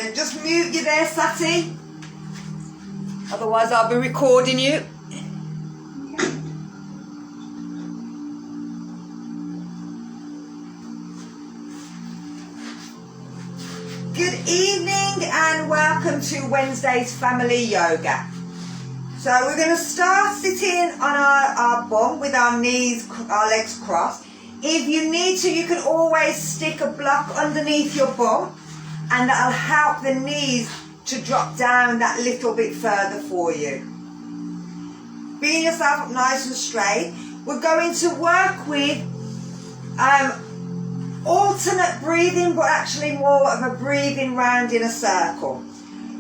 And just mute you there, Sati. Otherwise I'll be recording you. Good evening and welcome to Wednesday's Family Yoga. So we're going to start sitting on our bum with our knees, our legs crossed. If you need to, you can always stick a block underneath your bum and that'll help the knees to drop down that little bit further for you. Being yourself up nice and straight. We're going to work with alternate breathing, but actually more of a breathing round in a circle.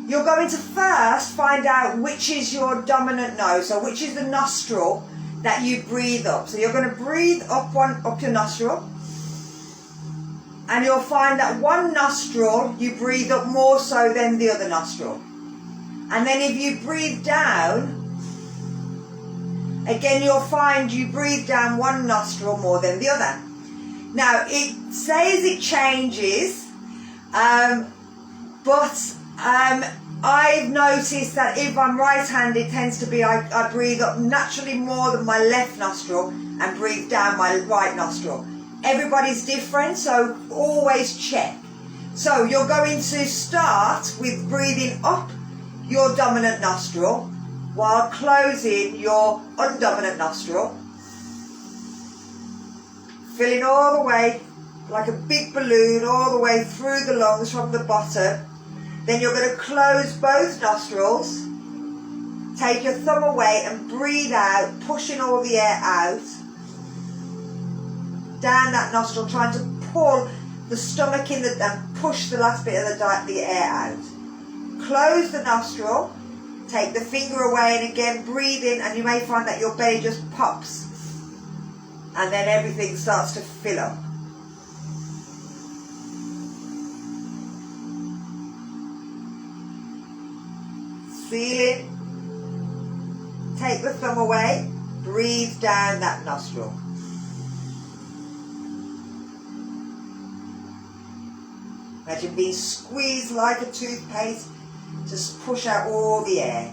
You're going to first find out which is your dominant nose, so which is the nostril that you breathe up. So you're going to breathe up your nostril, and you'll find that one nostril you breathe up more so than the other nostril. And then if you breathe down, again you'll find you breathe down one nostril more than the other. Now it says it changes, but I've noticed that if I'm right-handed, it tends to be I breathe up naturally more than my left nostril and breathe down my right nostril. Everybody's different, so always check. So you're going to start with breathing up your dominant nostril while closing your undominant nostril. Filling all the way, like a big balloon, all the way through the lungs from the bottom. Then you're going to close both nostrils, take your thumb away and breathe out, pushing all the air out, down that nostril, trying to pull the stomach in and push the last bit of the air out. Close the nostril, take the finger away and again breathe in, and you may find that your belly just pops and then everything starts to fill up. Feel it. Take the thumb away. Breathe down that nostril. Imagine being squeezed like a toothpaste. Just push out all the air.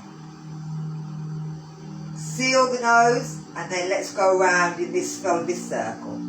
Seal the nose and then let's go around in this circle.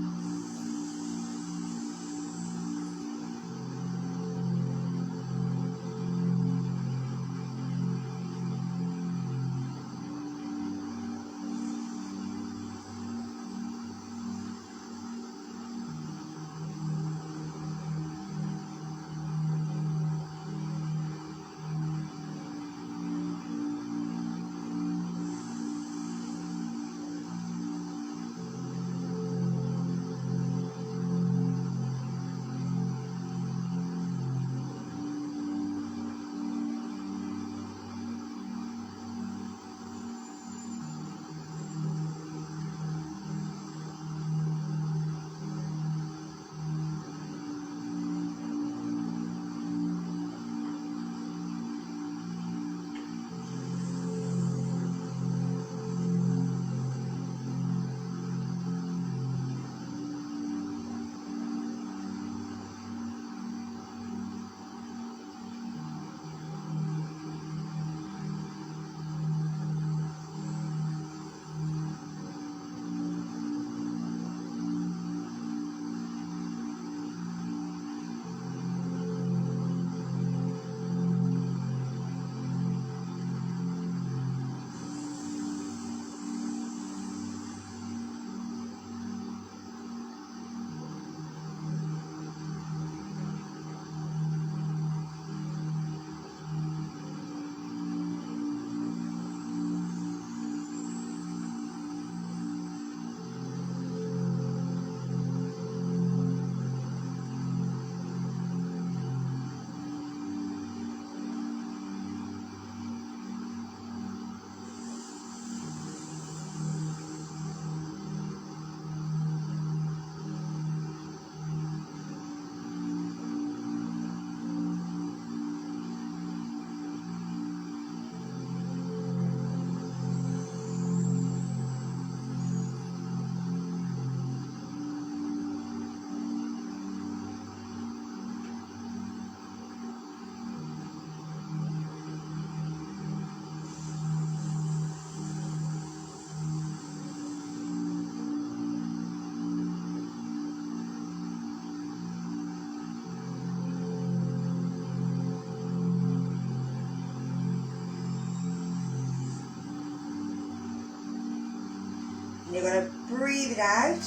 And you're going to breathe it out.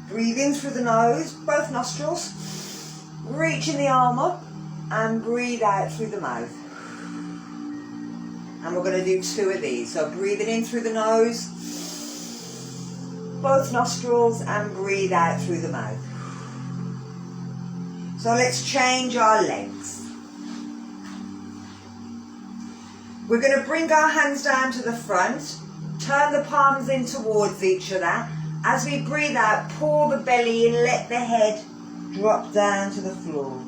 Breathe in through the nose, both nostrils. Reaching the arm up and breathe out through the mouth. And we're going to do 2 of these. So breathing in through the nose, both nostrils, and breathe out through the mouth. So let's change our legs. We're going to bring our hands down to the front, turn the palms in towards each other. As we breathe out, pull the belly in, let the head drop down to the floor.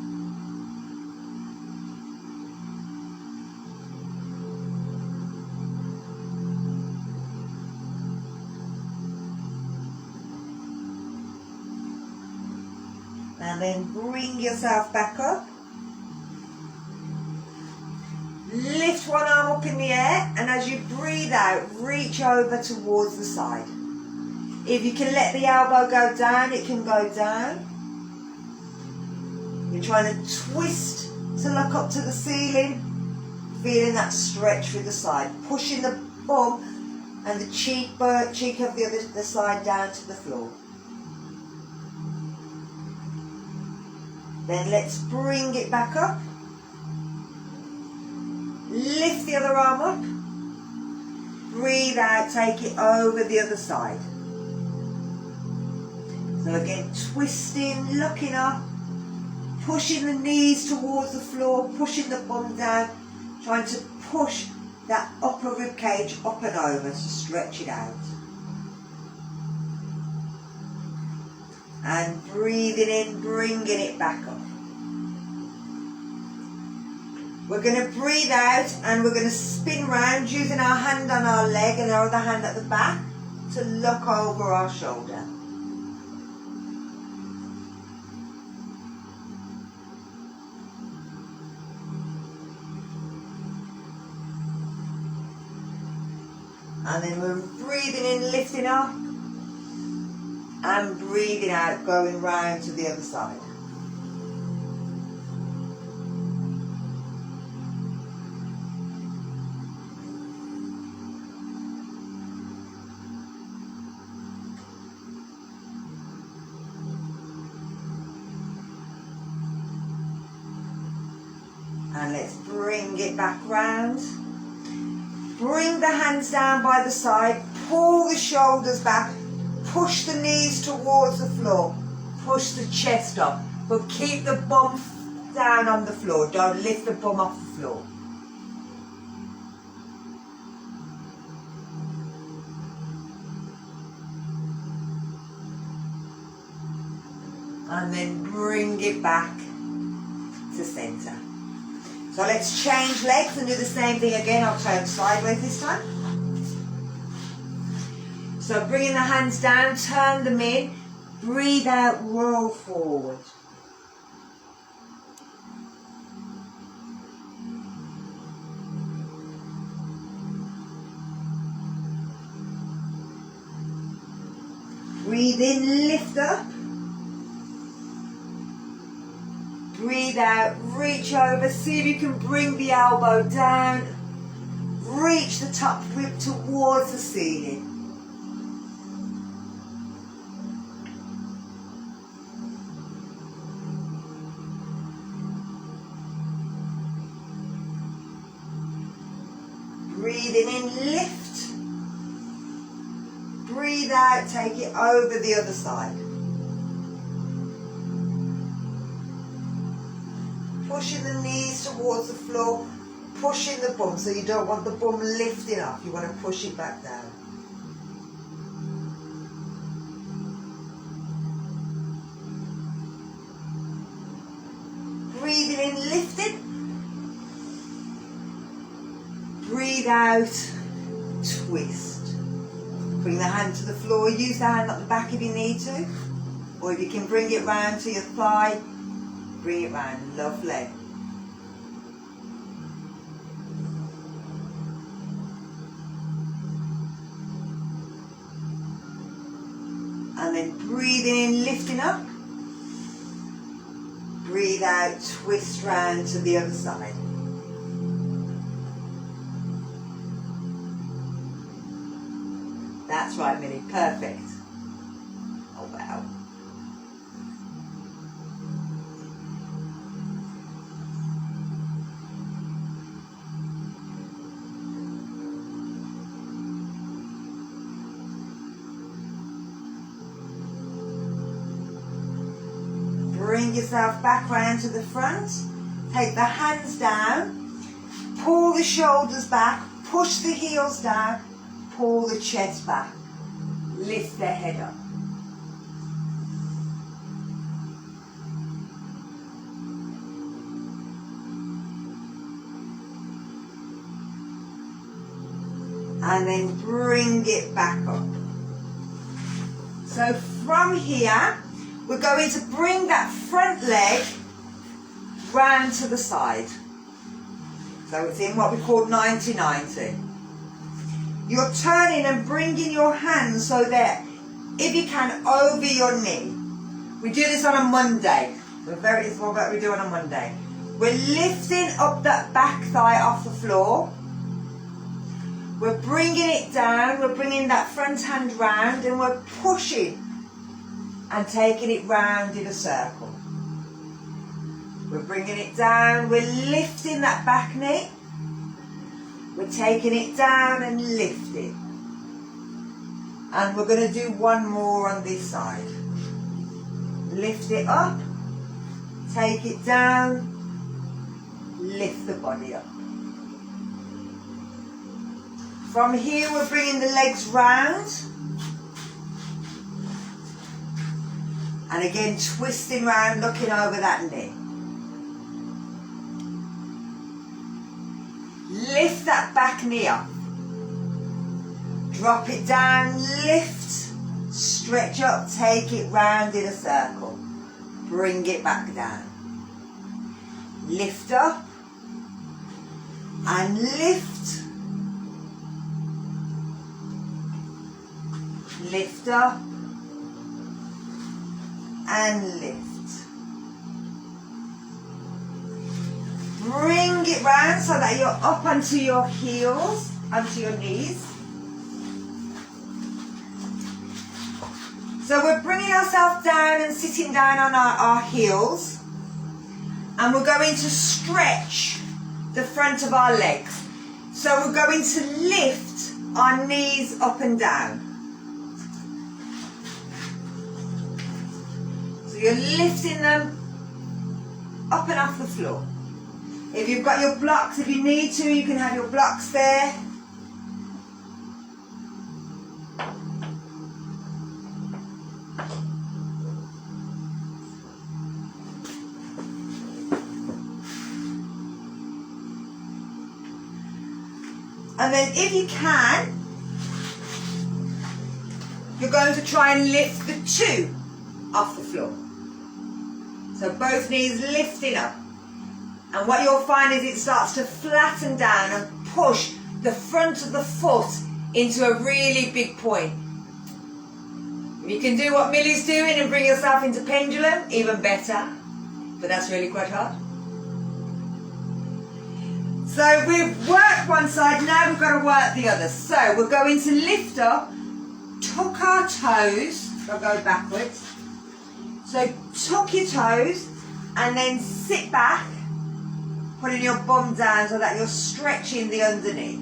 And then bring yourself back up. Lift one arm up in the air, and as you breathe out, reach over towards the side. If you can let the elbow go down, it can go down. You're trying to twist to look up to the ceiling, feeling that stretch through the side, pushing the bum and the cheek of the side down to the floor. Then let's bring it back up. Lift the other arm up. Breathe out, take it over the other side. So again, twisting, looking up, pushing the knees towards the floor, pushing the bum down, trying to push that upper rib cage up and over to stretch it out. And breathing in, bringing it back up. We're going to breathe out and we're going to spin round using our hand on our leg and our other hand at the back to look over our shoulder. And then we're breathing in, lifting up, and breathing out, going round to the other side. And let's bring it back round. Bring the hands down by the side, pull the shoulders back, push the knees towards the floor, push the chest up, but keep the bum down on the floor, don't lift the bum off the floor. And then bring it back to centre. So let's change legs and do the same thing again. I'll turn sideways this time. So bringing the hands down, turn them in, breathe out, roll forward. Breathe in, lift up. Breathe out, reach over, see if you can bring the elbow down, reach the top rib towards the ceiling. Breathing in, lift. Breathe out, take it over the other side. Pushing the knees towards the floor, pushing the bum, so you don't want the bum lifting up, you want to push it back down. Breathing in, lifting. Breathe out, twist. Bring the hand to the floor, use the hand at the back if you need to, or if you can bring it round to your thigh, bring it round, lovely. And then breathe in, lifting up. Breathe out, twist round to the other side. That's That's right, Millie. Perfect. Oh, wow. Bring yourself back round to the front. Take the hands down. Pull the shoulders back. Push the heels down. Pull the chest back. Lift the head up. And then bring it back up. So from here, we're going to bring that front leg round to the side. So it's in what we call 90-90. You're turning and bringing your hands so that, if you can, over your knee. We do this on a Monday. It's what we do on a Monday. We're lifting up that back thigh off the floor. We're bringing it down. We're bringing that front hand round and we're pushing and taking it round in a circle. We're bringing it down, we're lifting that back knee, we're taking it down and lifting. And we're going to do one more on this side. Lift it up, take it down, lift the body up. From here we're bringing the legs round. And again, twisting round, looking over that knee. Lift that back knee up. Drop it down, lift, stretch up, take it round in a circle. Bring it back down. Lift up and lift. Lift up and lift. Bring it round so that you're up onto your heels, onto your knees. So we're bringing ourselves down and sitting down on our heels, and we're going to stretch the front of our legs. So we're going to lift our knees up and down. So you're lifting them up and off the floor. If you've got your blocks, if you need to, you can have your blocks there. And then if you can, you're going to try and lift the two off the floor. So both knees lifting up. And what you'll find is it starts to flatten down and push the front of the foot into a really big point. If you can do what Millie's doing and bring yourself into pendulum, even better. But that's really quite hard. So we've worked one side, now we've got to work the other. So we're going to lift up, tuck our toes, I'll go backwards. So tuck your toes and then sit back, putting your bum down so that you're stretching the underneath.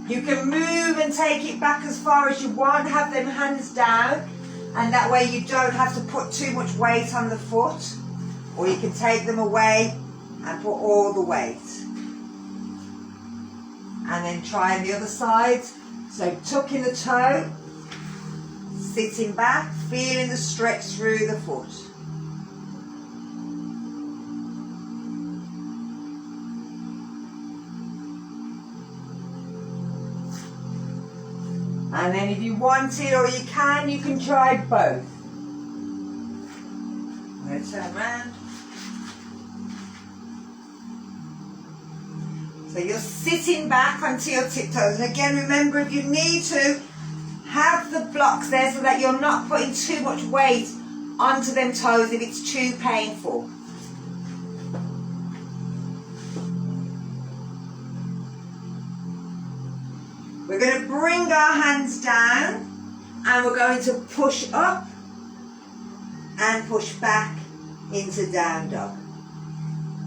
You can move and take it back as far as you want, have them hands down, and that way you don't have to put too much weight on the foot, or you can take them away and put all the weight. And then try on the other side. So tucking the toe, sitting back, feeling the stretch through the foot. And then if you want it or you can try both. I'm going to turn around. So you're sitting back onto your tiptoes. And again, remember, if you need to, have the blocks there so that you're not putting too much weight onto them toes if it's too painful. We're going to bring our hands down and we're going to push up and push back into down dog.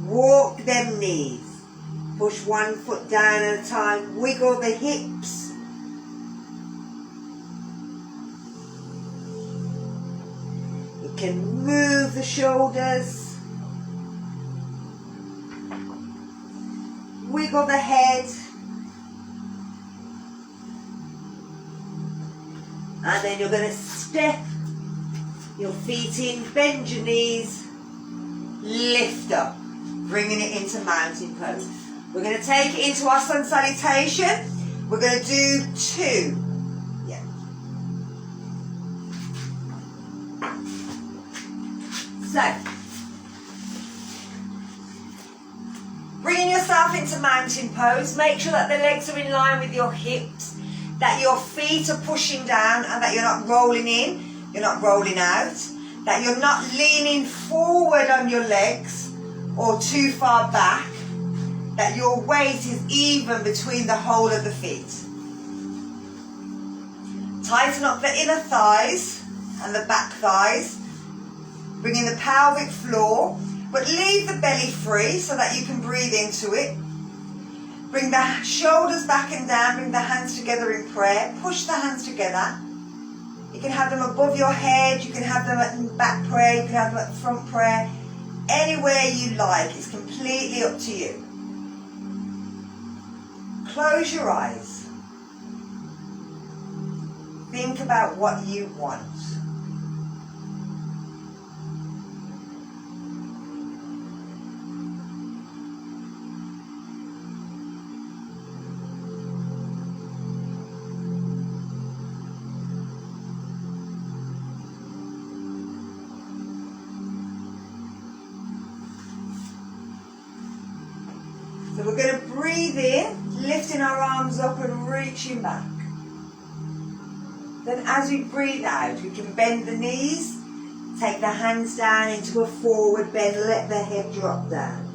Walk them knees. Push one foot down at a time. Wiggle the hips. You can move the shoulders. Wiggle the head. And then you're going to step your feet in, bend your knees, lift up, bringing it into mountain pose. We're going to take it into our sun salutation. We're going to do 2. Yeah. So, bringing yourself into mountain pose. Make sure that the legs are in line with your hips, that your feet are pushing down and that you're not rolling in, you're not rolling out, that you're not leaning forward on your legs or too far back, that your weight is even between the whole of the feet. Tighten up the inner thighs and the back thighs, bringing the pelvic floor, but leave the belly free so that you can breathe into it. Bring the shoulders back and down, bring the hands together in prayer, push the hands together. You can have them above your head, you can have them at back prayer, you can have them at front prayer, anywhere you like, it's completely up to you. Close your eyes. Think about what you want. So we're going to breathe in, lifting our arms up and reaching back. Then as we breathe out, we can bend the knees, take the hands down into a forward bend, let the head drop down.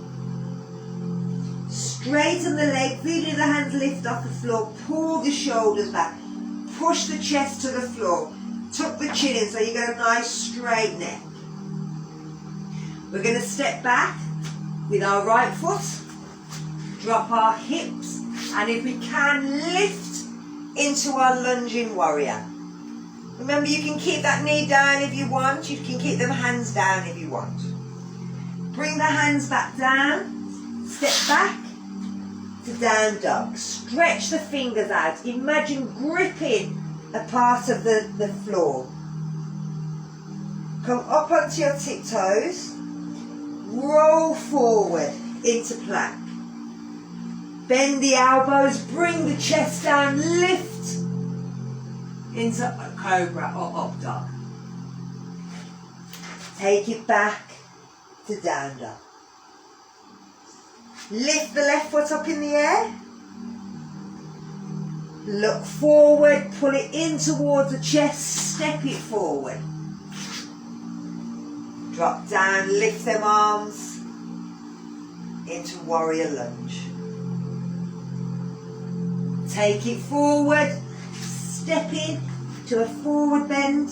Straighten the legs, feeling the hands lift off the floor, pull the shoulders back, push the chest to the floor, tuck the chin in so you get a nice straight neck. We're going to step back with our right foot, drop our hips, and if we can, lift into our lunging warrior. Remember, you can keep that knee down if you want, you can keep them hands down if you want. Bring the hands back down, step back to down dog. Stretch the fingers out, imagine gripping a part of the floor. Come up onto your tiptoes, roll forward into plank. Bend the elbows, bring the chest down, lift into a cobra or up dog. Take it back to down dog. Lift the left foot up in the air. Look forward, pull it in towards the chest, step it forward. Drop down, lift them arms into warrior lunge. Take it forward, step in to a forward bend,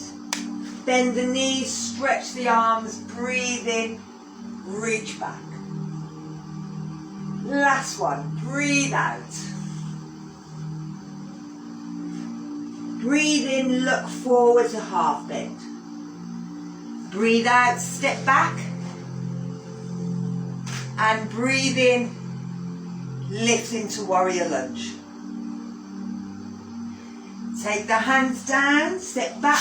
bend the knees, stretch the arms, breathe in, reach back. Last one, breathe out. Breathe in, look forward to half bend. Breathe out, step back. And breathe in, lift into warrior lunge. Take the hands down, step back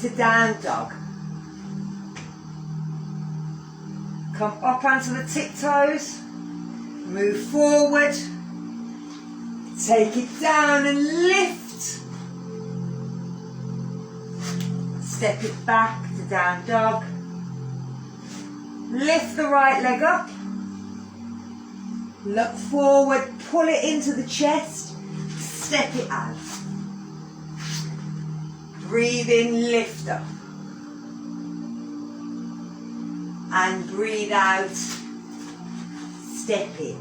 to down dog. Come up onto the tiptoes, move forward, take it down and lift. Step it back to down dog. Lift the right leg up. Look forward, pull it into the chest, step it out. Breathe in, lift up. And breathe out, step in.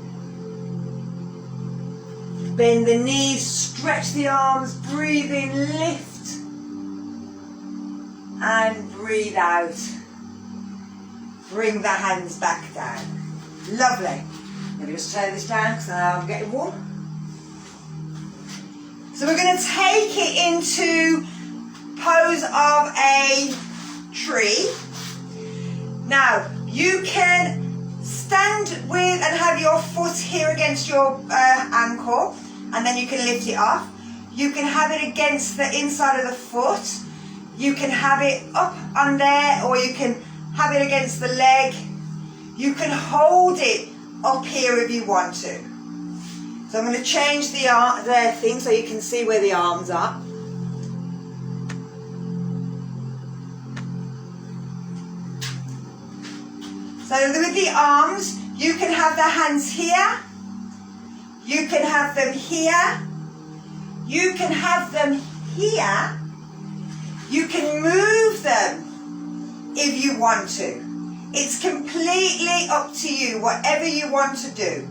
Bend the knees, stretch the arms, breathe in, lift. And breathe out. Bring the hands back down. Lovely. Let me just turn this down because I'm getting warm. So we're going to take it into pose of a tree. Now, you can stand with and have your foot here against your ankle, and then you can lift it off. You can have it against the inside of the foot. You can have it up on there, or you can have it against the leg. You can hold it up here if you want to. So I'm going to change the thing so you can see where the arms are. So with the arms, you can have the hands here. You can have them here. You can have them here. You can move them if you want to. It's completely up to you, whatever you want to do.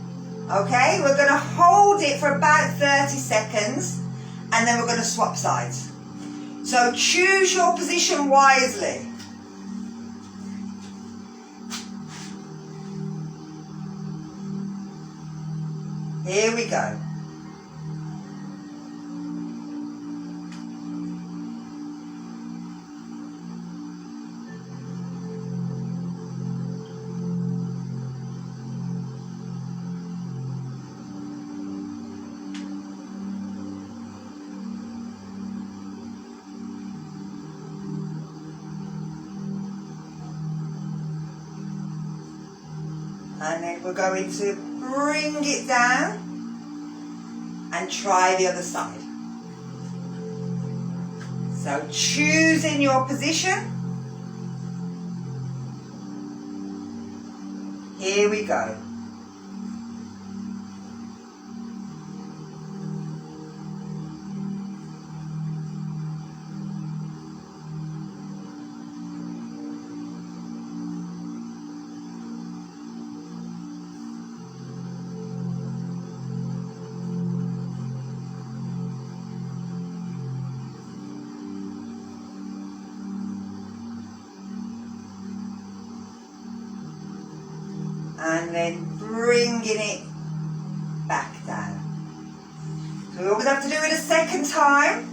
Okay, we're going to hold it for about 30 seconds and then we're going to swap sides. So choose your position wisely. Here we go. And then we're going to bring it down and try the other side. So choosing your position. Here we go. And then bringing it back down. So we always have to do it a second time.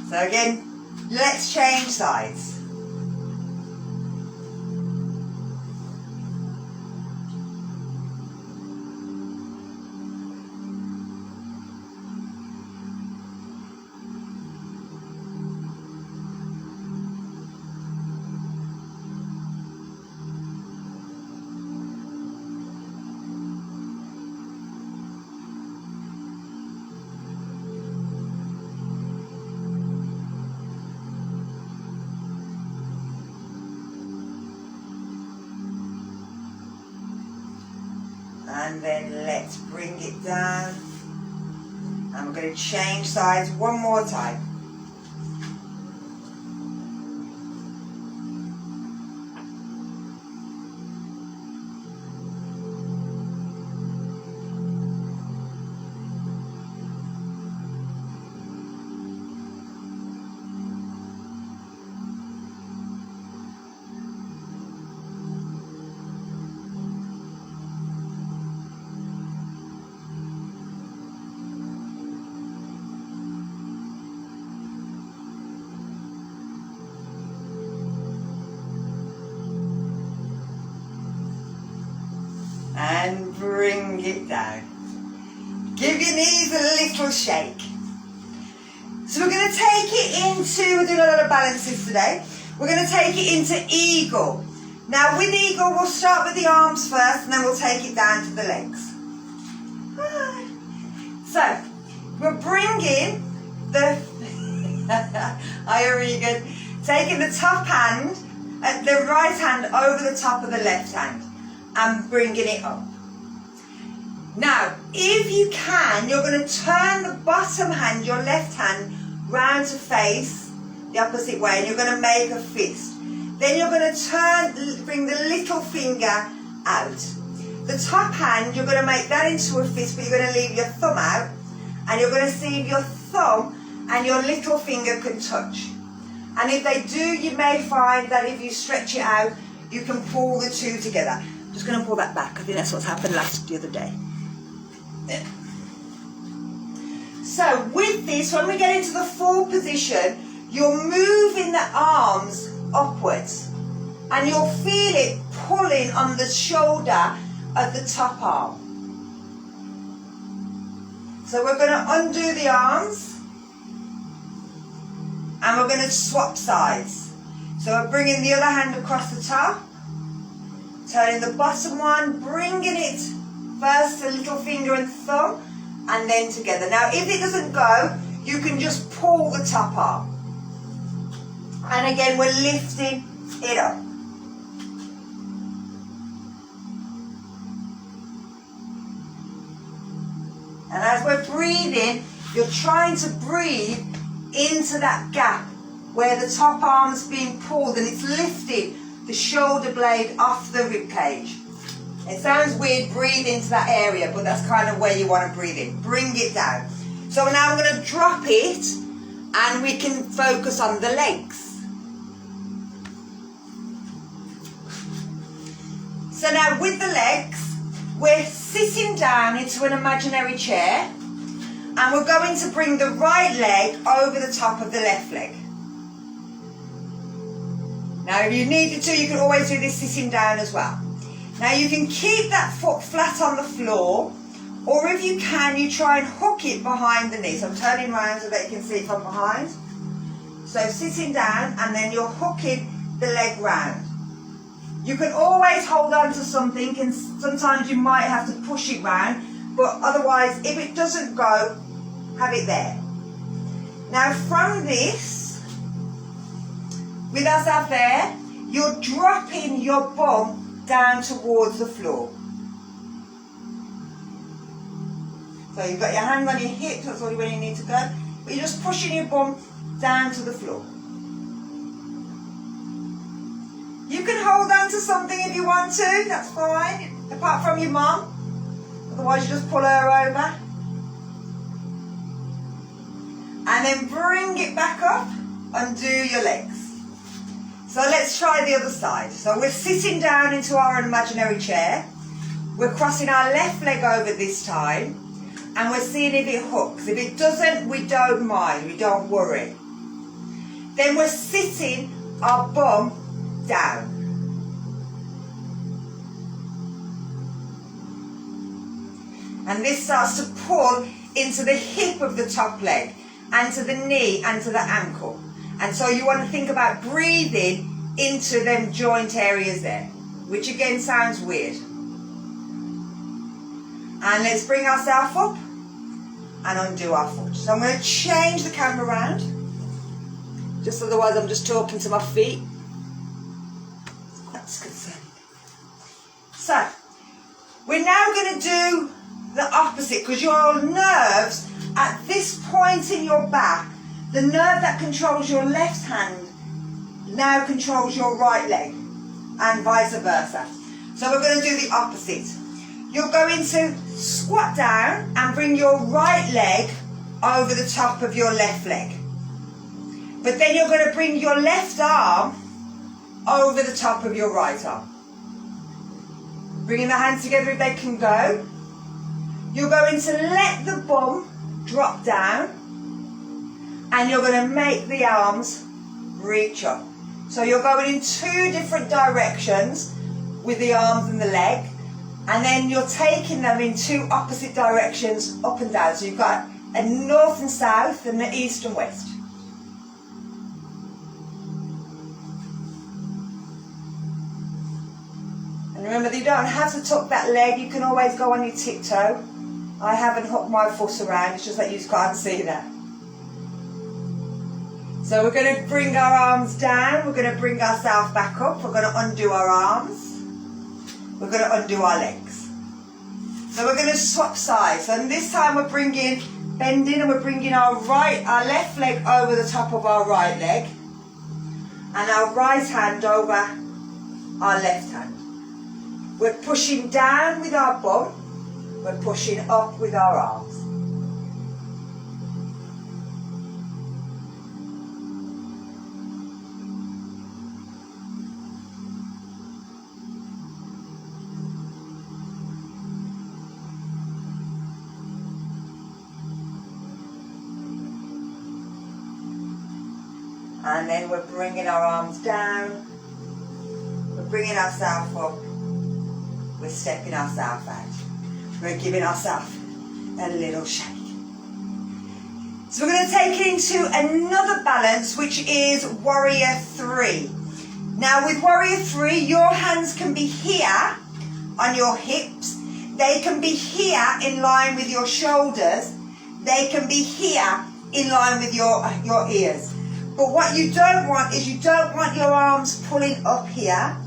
So again, let's change sides. And then let's bring it down. And we're going to change sides one more time. And bring it down. Give your knees a little shake. So we're going to take it into, we're doing a lot of balances today. We're going to take it into eagle. Now with eagle, we'll start with the arms first and then we'll take it down to the legs. So we're bringing the, hi Regan, taking the top hand, the right hand over the top of the left hand. And bringing it up. Now, if you can, you're going to turn the bottom hand, your left hand, round to face the opposite way, and you're going to make a fist. Then you're going to bring the little finger out. The top hand, you're going to make that into a fist, but you're going to leave your thumb out, and you're going to see if your thumb and your little finger can touch. And if they do, you may find that if you stretch it out, you can pull the two together. I'm just going to pull that back. I think that's what's happened the other day. There. So with this, when we get into the full position, you're moving the arms upwards, and you'll feel it pulling on the shoulder of the top arm. So we're going to undo the arms, and we're going to swap sides. So we're bringing the other hand across the top, turning the bottom one, bringing it first to little finger and thumb, and then together. Now if it doesn't go, you can just pull the top arm. And again, we're lifting it up. And as we're breathing, you're trying to breathe into that gap where the top arm's being pulled, and it's lifting the shoulder blade off the rib cage. It sounds weird, breathe into that area, but that's kind of where you want to breathe in. Bring it down. So now I'm going to drop it, and we can focus on the legs. So now with the legs, we're sitting down into an imaginary chair, and we're going to bring the right leg over the top of the left leg. Now if you needed to, you can always do this sitting down as well. Now you can keep that foot flat on the floor, or if you can, you try and hook it behind the knee. So I'm turning around so that you can see it from behind. So sitting down, and then you're hooking the leg round. You can always hold on to something, and sometimes you might have to push it round, but otherwise, if it doesn't go, have it there. Now from this, with ourselves there, you're dropping your bum down towards the floor. So you've got your hand on your hips, that's only where you need to go, but you're just pushing your bum down to the floor. You can hold on to something if you want to, that's fine, apart from your mum. Otherwise you just pull her over. And then bring it back up, undo your legs. So let's try the other side. So we're sitting down into our imaginary chair. We're crossing our left leg over this time, and we're seeing if it hooks. If it doesn't, we don't mind, we don't worry. Then we're sitting our bum down. And this starts to pull into the hip of the top leg, and to the knee, and to the ankle. And so you want to think about breathing into them joint areas there, which again sounds weird. And let's bring ourselves up and undo our foot. So I'm going to change the camera around, just otherwise I'm just talking to my feet. That's concerning. So we're now going to do the opposite, because your nerves at this point in your back, the nerve that controls your left hand now controls your right leg, and vice versa. So we're going to do the opposite. You're going to squat down and bring your right leg over the top of your left leg. But then you're going to bring your left arm over the top of your right arm. Bringing the hands together if they can go. You're going to let the bum drop down, and you're going to make the arms reach up. So you're going in two different directions with the arms and the leg, and then you're taking them in two opposite directions up and down. So you've got a north and south and the east and west. And remember, you don't have to tuck that leg, you can always go on your tiptoe. I haven't hooked my foot around, it's just that you can't see that. So we're going to bring our arms down, we're going to bring ourselves back up, we're going to undo our arms, we're going to undo our legs. So we're going to swap sides, and this time we're bending, and we're bringing our left leg over the top of our right leg, and our right hand over our left hand. We're pushing down with our bum. We're pushing up with our arms. And then we're bringing our arms down. We're bringing ourselves up. We're stepping ourselves out. We're giving ourselves a little shake. So we're going to take it into another balance, which is Warrior 3. Now with Warrior 3, your hands can be here on your hips. They can be here in line with your shoulders. They can be here in line with your ears. But what you don't want is you don't want your arms pulling up here.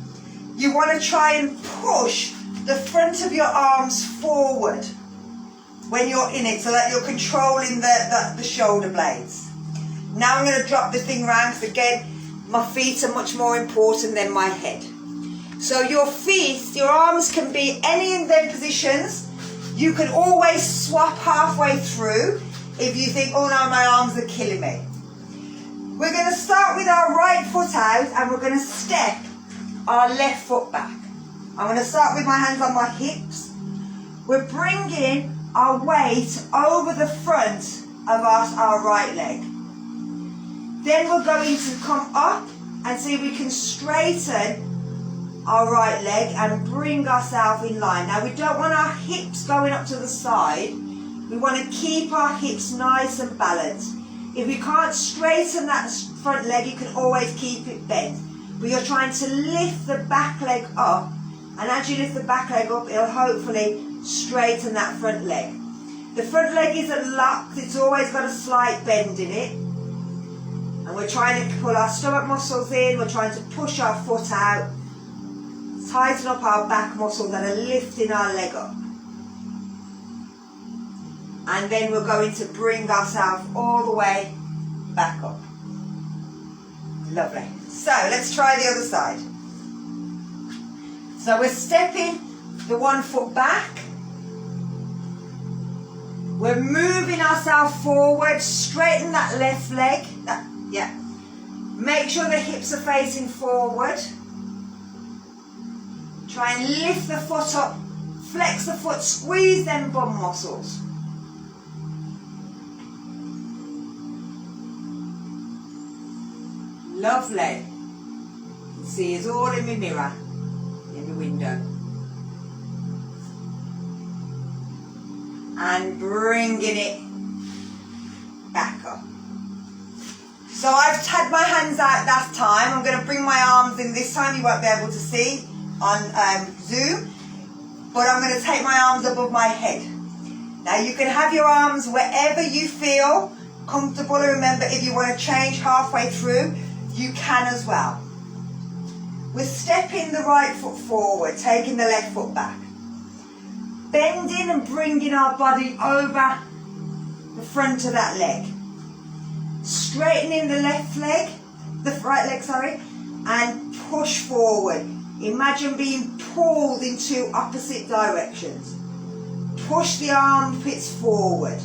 You want to try and push the front of your arms forward when you're in it so that you're controlling the shoulder blades. Now I'm going to drop the thing around because again, my feet are much more important than my head. So your feet, your arms can be any of them positions. You can always swap halfway through if you think, oh no, my arms are killing me. We're going to start with our right foot out and we're going to step our left foot back. I'm going to start with my hands on my hips. We're bringing our weight over the front of our right leg. Then we're going to come up and see if we can straighten our right leg and bring ourselves in line. Now we don't want our hips going up to the side. We want to keep our hips nice and balanced. If we can't straighten that front leg, you can always keep it bent. But you're trying to lift the back leg up, and as you lift the back leg up, it'll hopefully straighten that front leg. The front leg isn't locked, it's always got a slight bend in it. And we're trying to pull our stomach muscles in, we're trying to push our foot out, tighten up our back muscles and are lifting our leg up. And then we're going to bring ourselves all the way back up. Lovely. So let's try the other side. So we're stepping the one foot back. We're moving ourselves forward, straighten that left leg. Make sure the hips are facing forward. Try and lift the foot up, flex the foot, squeeze them bum muscles. Lovely. See, it's all in my mirror, in the window. And bringing it back up. So I've had my hands out last time. I'm going to bring my arms in this time. You won't be able to see on Zoom. But I'm going to take my arms above my head. Now you can have your arms wherever you feel comfortable. And remember, if you want to change halfway through, you can as well. We're stepping the right foot forward, taking the left foot back. Bending and bringing our body over the front of that leg. Straightening the left leg, the right leg, sorry, and push forward. Imagine being pulled in two opposite directions. Push the armpits forward.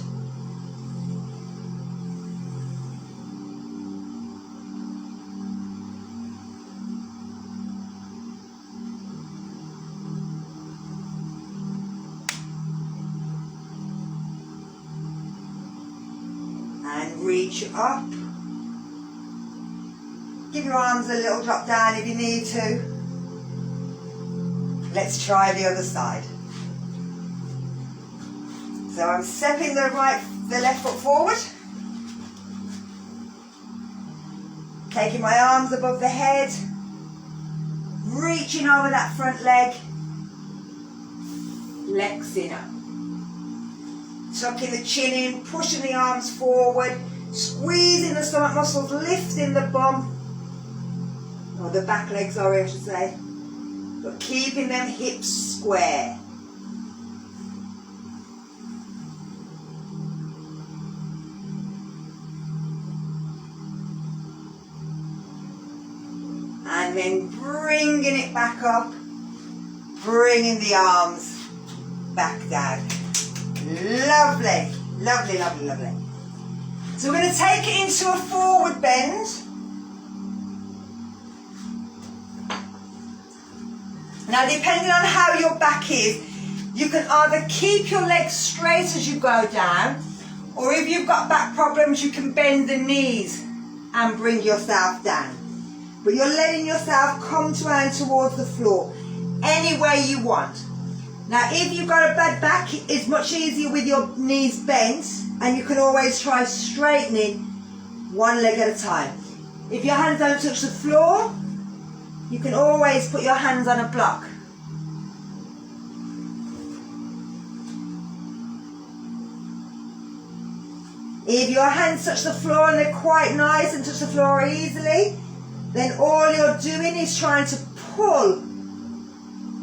Reach up. Give your arms a little drop down if you need to. Let's try the other side. So I'm stepping the left foot forward. Taking my arms above the head. Reaching over that front leg. Flexing up. Tucking the chin in, pushing the arms forward, squeezing the stomach muscles, lifting the bum, or the back leg, sorry I should say, but keeping them hips square. And then bringing it back up, bringing the arms back down. Lovely, lovely, lovely, lovely. So we're going to take it into a forward bend. Now, depending on how your back is, you can either keep your legs straight as you go down, or if you've got back problems, you can bend the knees and bring yourself down. But you're letting yourself come down towards the floor any way you want. Now, if you've got a bad back, it's much easier with your knees bent, and you can always try straightening one leg at a time. If your hands don't touch the floor, you can always put your hands on a block. If your hands touch the floor and they're quite nice and touch the floor easily, then all you're doing is trying to pull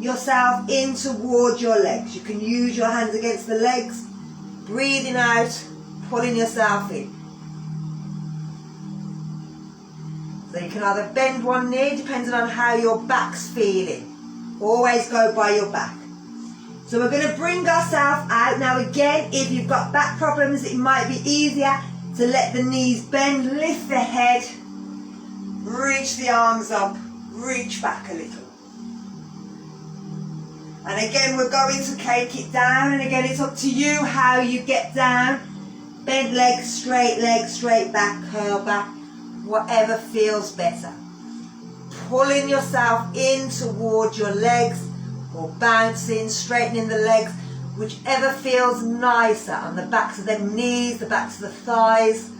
yourself in toward your legs. You can use your hands against the legs, breathing out, pulling yourself in. So you can either bend one knee, depending on how your back's feeling. Always go by your back. So we're going to bring ourselves out. Now again, if you've got back problems, it might be easier to let the knees bend, lift the head, reach the arms up, reach back a little. And again, we're going to take it down, and again, it's up to you how you get down. Bent legs, straight back, curl back, whatever feels better. Pulling yourself in toward your legs, or bouncing, straightening the legs, whichever feels nicer, on the backs of the knees, the backs of the thighs.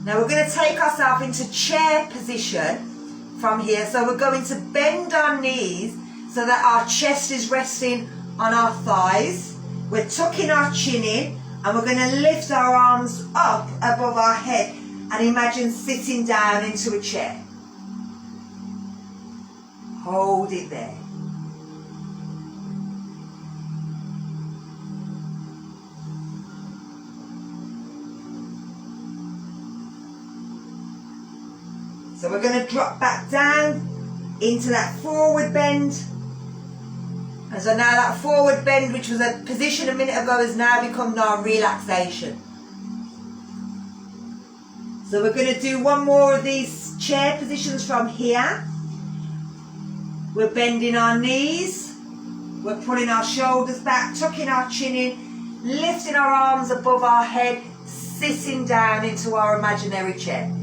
Now we're going to take ourselves into chair position from here. So we're going to bend our knees so that our chest is resting on our thighs. We're tucking our chin in, and we're going to lift our arms up above our head and imagine sitting down into a chair. Hold it there. So we're going to drop back down into that forward bend. And so now that forward bend, which was a position a minute ago, has now become our relaxation. So we're going to do one more of these chair positions from here. We're bending our knees. We're pulling our shoulders back, tucking our chin in, lifting our arms above our head, sitting down into our imaginary chair.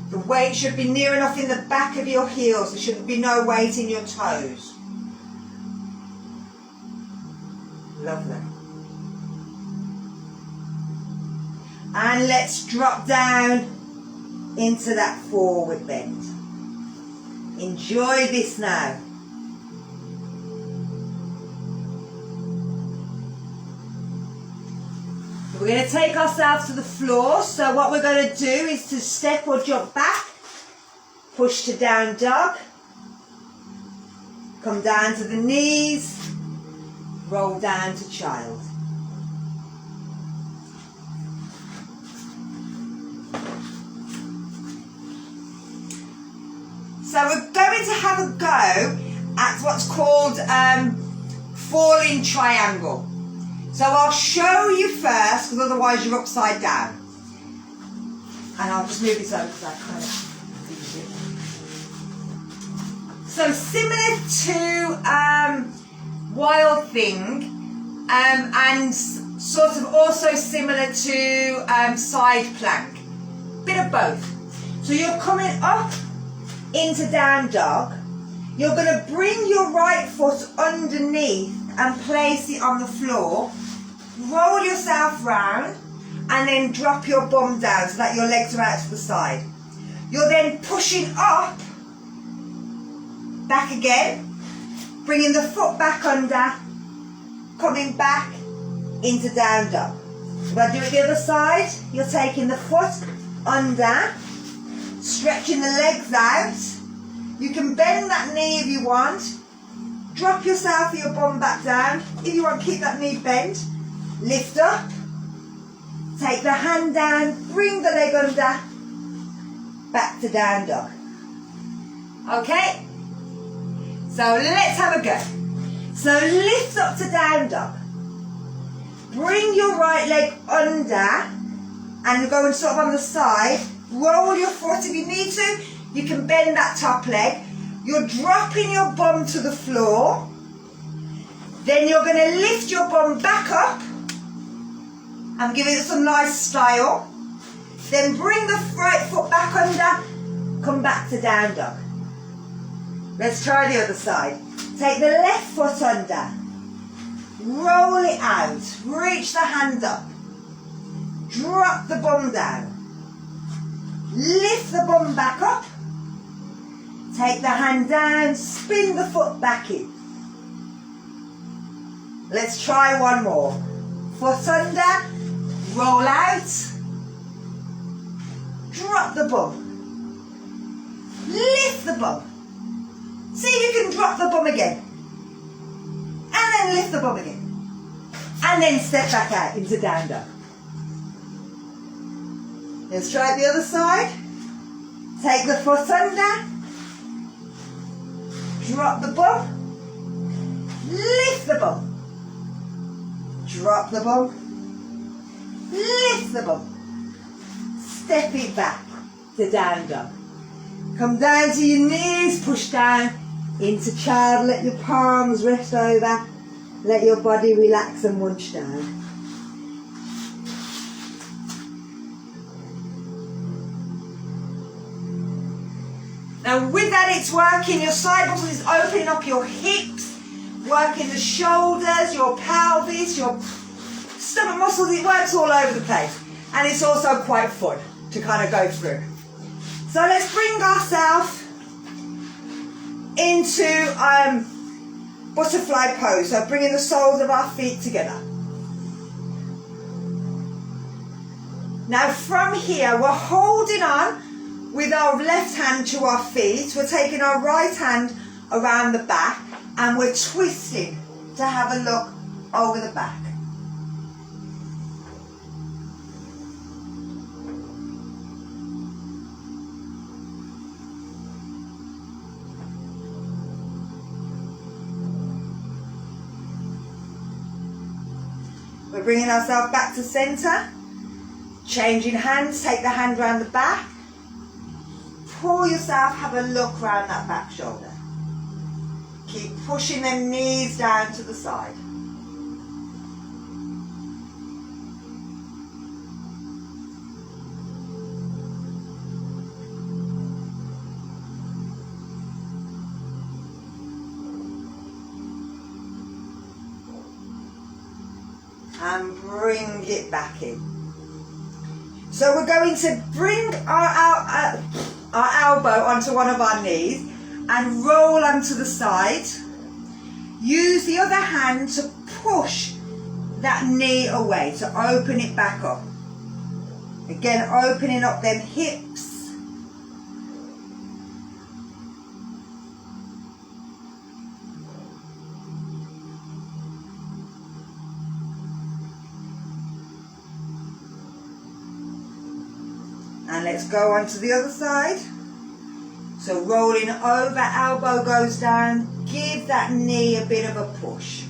The weight should be near enough in the back of your heels. There should be no weight in your toes. Lovely. And let's drop down into that forward bend. Enjoy this now. We're going to take ourselves to the floor. So what we're going to do is to step or jump back, push to down dog, come down to the knees, roll down to child. So we're going to have a go at what's called falling triangle. So I'll show you first, because otherwise you're upside down. And I'll just move this over because I kind of see it. So similar to Wild Thing, and sort of also similar to side plank. Bit of both. So you're coming up into down dog. You're going to bring your right foot underneath and place it on the floor. Roll yourself round and then drop your bum down so that your legs are out to the side. You're then pushing up, back again, bringing the foot back under, coming back into down dog. We're going to do it the other side. You're taking the foot under, stretching the legs out. You can bend that knee if you want. Drop yourself your bum back down. If you want, keep that knee bent. Lift up, Take the hand down, bring the leg under, back to down dog. Okay? So let's have a go. So lift up to down dog. Bring your right leg under and go and sort of on the side. Roll your foot if you need to. You can bend that top leg. You're dropping your bum to the floor. Then you're going to lift your bum back up. I'm giving it some nice style. Then bring the right foot back under. Come back to down dog. Let's try the other side. Take the left foot under. Roll it out. Reach the hand up. Drop the bum down. Lift the bum back up. Take the hand down. Spin the foot back in. Let's try one more. Foot under. Roll out. Drop the bum. Lift the bum. See if you can drop the bum again. And then lift the bum again. And then step back out into down dog. Let's try the other side. Take the foot under. Drop the bum. Lift the bum. Drop the bum. Lift the bum. Step it back to down dog. Come down to your knees, push down into child. Let your palms rest over. Let your body relax and munch down. Now with that it's working your side muscles, it's opening up your hips, working the shoulders, your pelvis, your stomach muscles, it works all over the place. And it's also quite fun to kind of go through. So let's bring ourselves into butterfly pose. So bringing the soles of our feet together. Now from here we're holding on with our left hand to our feet. We're taking our right hand around the back and we're twisting to have a look over the back. We're bringing ourselves back to centre, changing hands, take the hand around the back, pull yourself, have a look around that back shoulder. Keep pushing them knees down to the side. And bring it back in. So we're going to bring our elbow onto one of our knees and roll onto the side. Use the other hand to push that knee away, to open it back up. Again, opening up them hips. And let's go on to the other side. So rolling over, elbow goes down. Give that knee a bit of a push.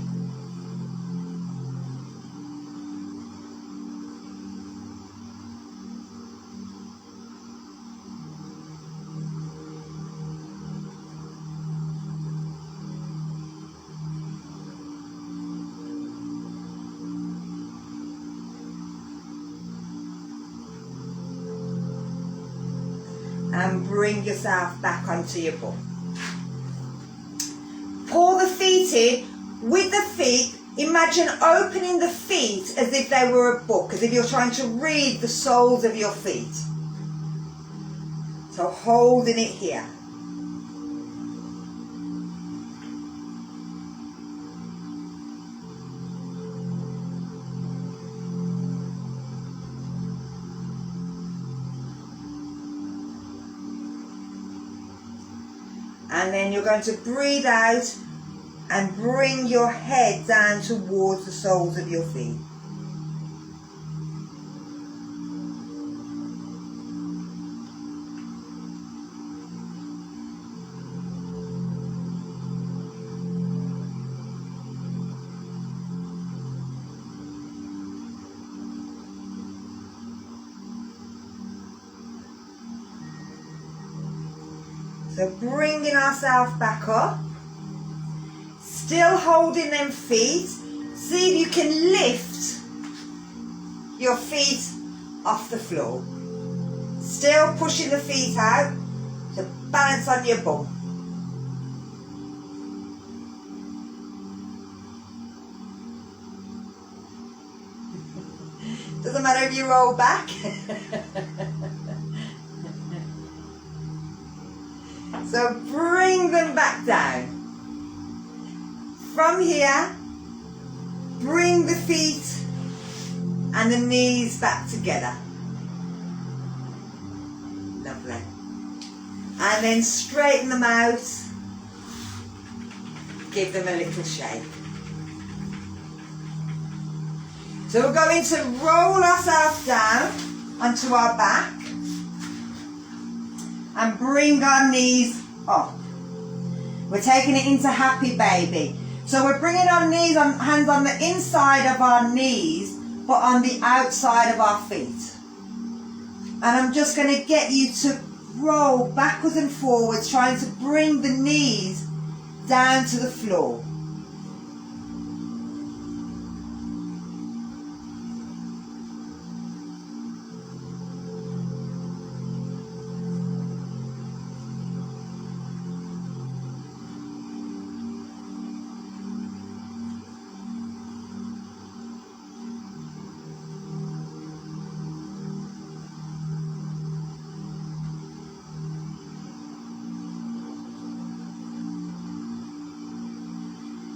And bring yourself back onto your bum. Pull the feet in. With the feet, imagine opening the feet as if they were a book, as if you're trying to read the soles of your feet. So holding it here. And then you're going to breathe out and bring your head down towards the soles of your feet. So bringing ourselves back up. Still holding them feet. See if you can lift your feet off the floor. Still pushing the feet out to balance on your bum. Doesn't matter if you roll back. So bring them back down. From here, bring the feet and the knees back together. Lovely. And then straighten them out. Give them a little shake. So we're going to roll ourselves down onto our back and bring our knees up. We're taking it into happy baby. So we're bringing our knees on, hands on the inside of our knees, but on the outside of our feet. And I'm just going to get you to roll backwards and forwards, trying to bring the knees down to the floor.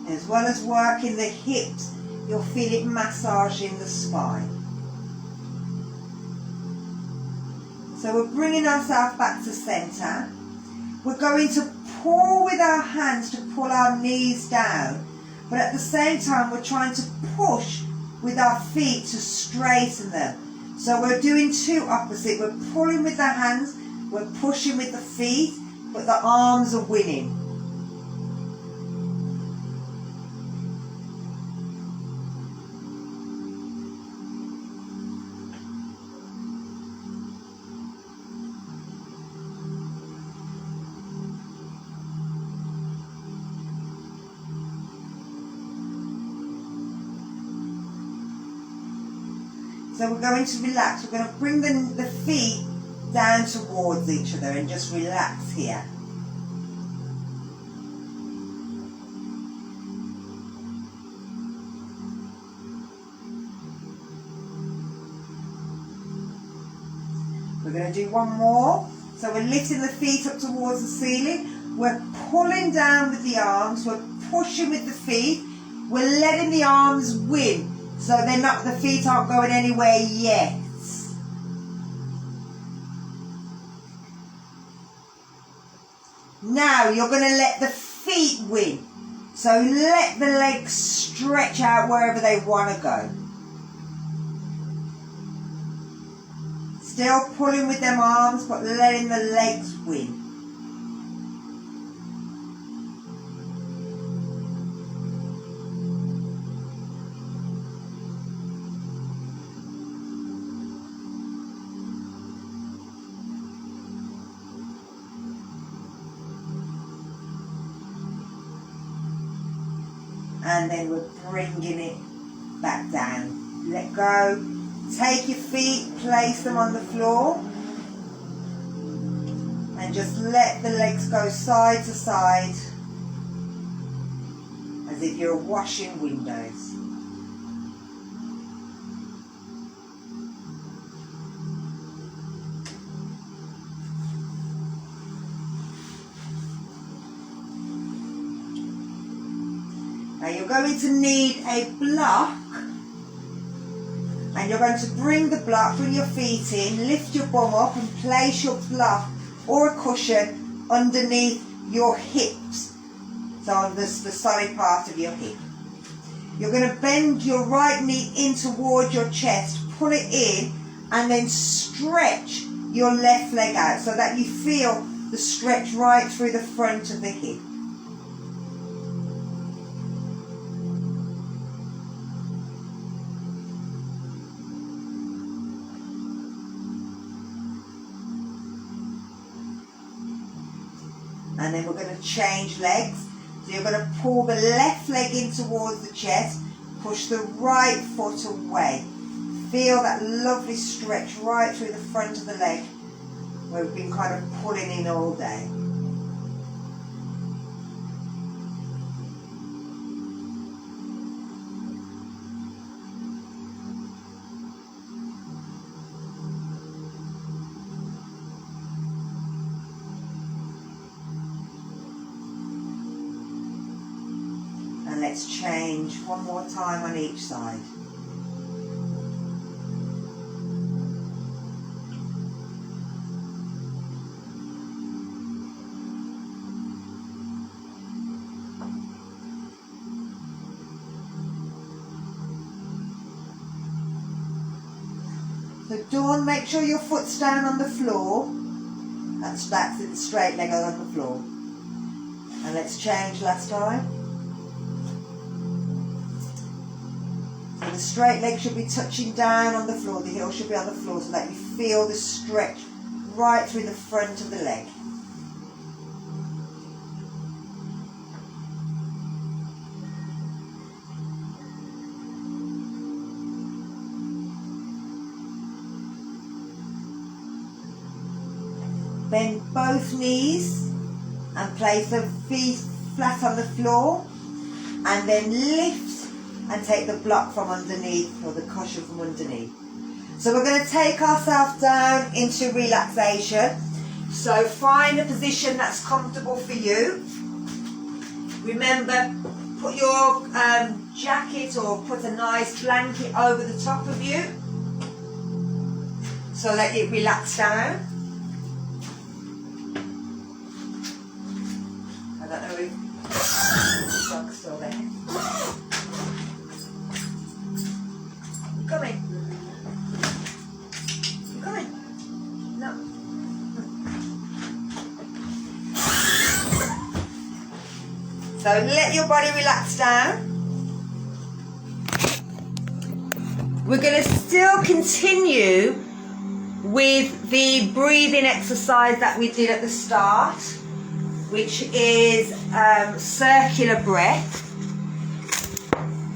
As well as working the hips, you'll feel it massaging the spine. So we're bringing ourselves back to centre. We're going to pull with our hands to pull our knees down, but at the same time we're trying to push with our feet to straighten them. So we're doing two opposite. We're pulling with the hands, we're pushing with the feet, but the arms are winning. So we're going to relax. We're going to bring the feet down towards each other and just relax here. We're going to do one more. So we're lifting the feet up towards the ceiling. We're pulling down with the arms. We're pushing with the feet. We're letting the arms win. So they're not, the feet aren't going anywhere yet. Now you're going to let the feet win. So let the legs stretch out wherever they want to go. Still pulling with them arms, but letting the legs win. And then we're bringing it back down. Let go. Take your feet, place them on the floor. And just let the legs go side to side. As if you're washing windows. Now you're going to need a block, and you're going to bring the block, bring your feet in, lift your bum up and place your block or a cushion underneath your hips, so on the solid part of your hip. You're going to bend your right knee in towards your chest, pull it in, and then stretch your left leg out so that you feel the stretch right through the front of the hip. And then we're going to change legs. So you're going to pull the left leg in towards the chest, push the right foot away. Feel that lovely stretch right through the front of the leg where we've been kind of pulling in all day. And let's change one more time on each side. So Dawn, make sure your foot's down on the floor. That's it, the straight leg on the floor. And let's change last time. So the straight leg should be touching down on the floor, the heel should be on the floor, so that you feel the stretch right through the front of the leg. Bend both knees and place the feet flat on the floor, and then lift and take the block from underneath, or the cushion from underneath. So we're going to take ourselves down into relaxation. So find a position that's comfortable for you. Remember, put your jacket or put a nice blanket over the top of you so let it relax down. I don't know if the dog's still there. You coming? You coming? No. So let your body relax down. We're going to still continue with the breathing exercise that we did at the start, which is circular breath.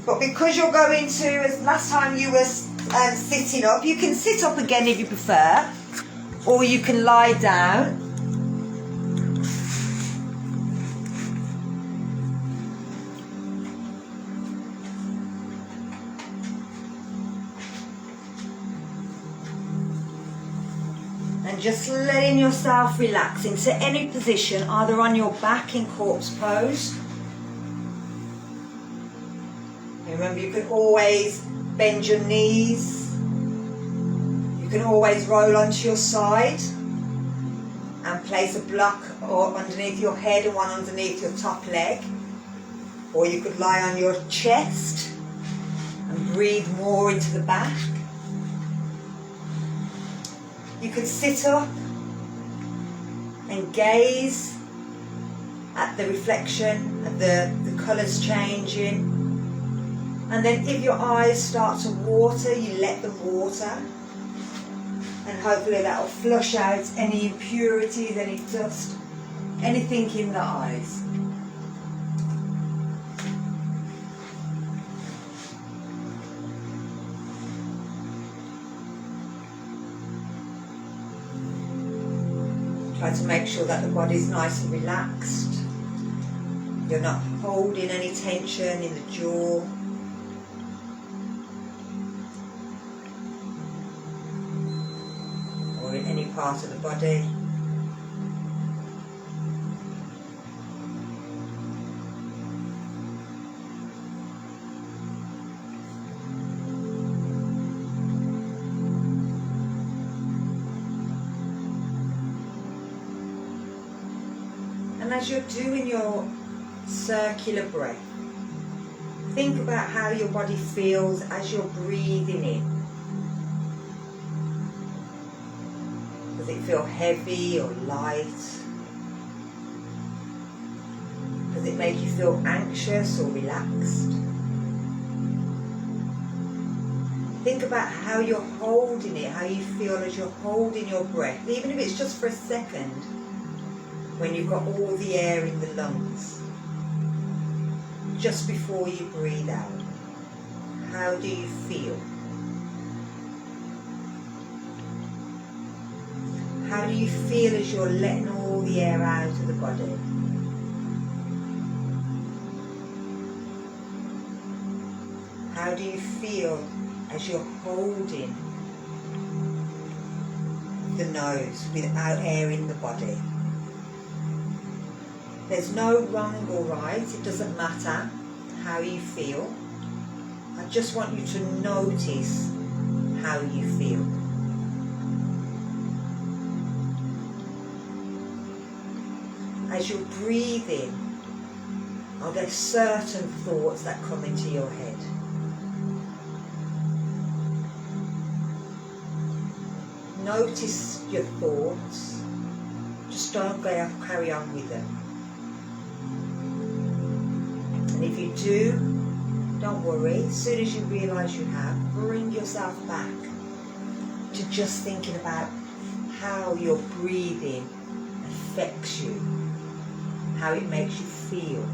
But because you're going to, as last time you were sitting up, you can sit up again if you prefer, or you can lie down. And just letting yourself relax into any position, either on your back in corpse pose. Remember, you can always bend your knees. You can always roll onto your side and place a block or underneath your head and one underneath your top leg. Or you could lie on your chest and breathe more into the back. You could sit up and gaze at the reflection, at the colours changing. And then if your eyes start to water, you let them water. And hopefully that will flush out any impurities, any dust, anything in the eyes. Try to make sure that the body's nice and relaxed. You're not holding any tension in the jaw. Or in any part of the body. And as you're doing your circular breath, think about how your body feels as you're breathing in. Does it feel heavy or light? Does it make you feel anxious or relaxed? Think about how you're holding it, how you feel as you're holding your breath, even if it's just for a second. when you've got all the air in the lungs, just before you breathe out, how do you feel? How do you feel as you're letting all the air out of the body? How do you feel as you're holding the nose without air in the body? There's no wrong or right, it doesn't matter how you feel. I just want you to notice how you feel. As you're breathing, are there certain thoughts that come into your head? Notice your thoughts, just don't carry on with them. And if you do, don't worry, as soon as you realise you have, bring yourself back to just thinking about how your breathing affects you, how it makes you feel.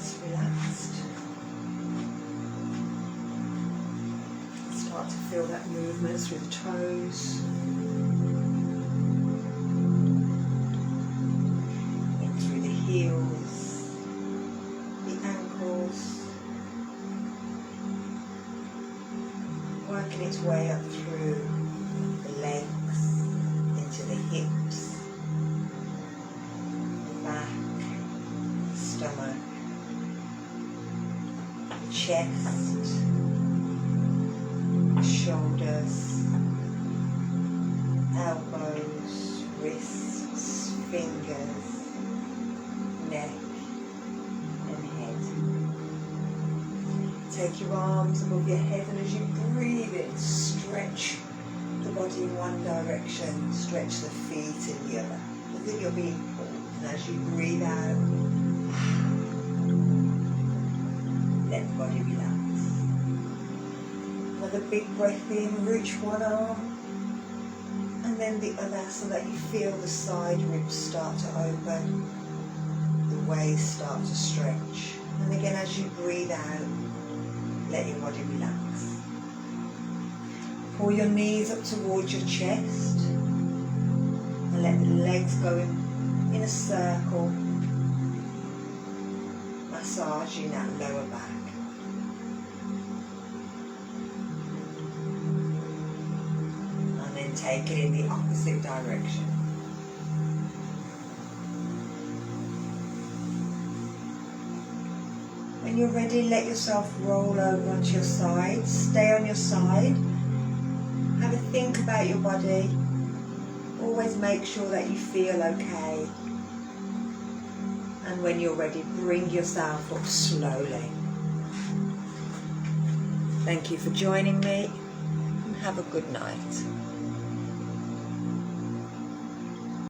nice, relaxed. Start to feel that movement through the toes. In through the heels, the ankles. Working its way up through the legs, into the hips, the back, the stomach, the chest, the shoulders, elbows, wrists, fingers, neck and head. Take your arms above your head, and as you breathe in, stretch the body in one direction, stretch the feet in the other, as if you're being pulled. And as you breathe out, let the body relax. Another big breath in, reach one arm and then the other, so that you feel the side ribs start to open, the waist start to stretch. And again, as you breathe out, let your body relax. Pull your knees up towards your chest and let the legs go in a circle, massaging that lower back. And then take it in the opposite direction. When you're ready, let yourself roll over onto your side. Stay on your side. Have a think about your body. Always make sure that you feel okay. And when you're ready, bring yourself up slowly. Thank you for joining me, and have a good night.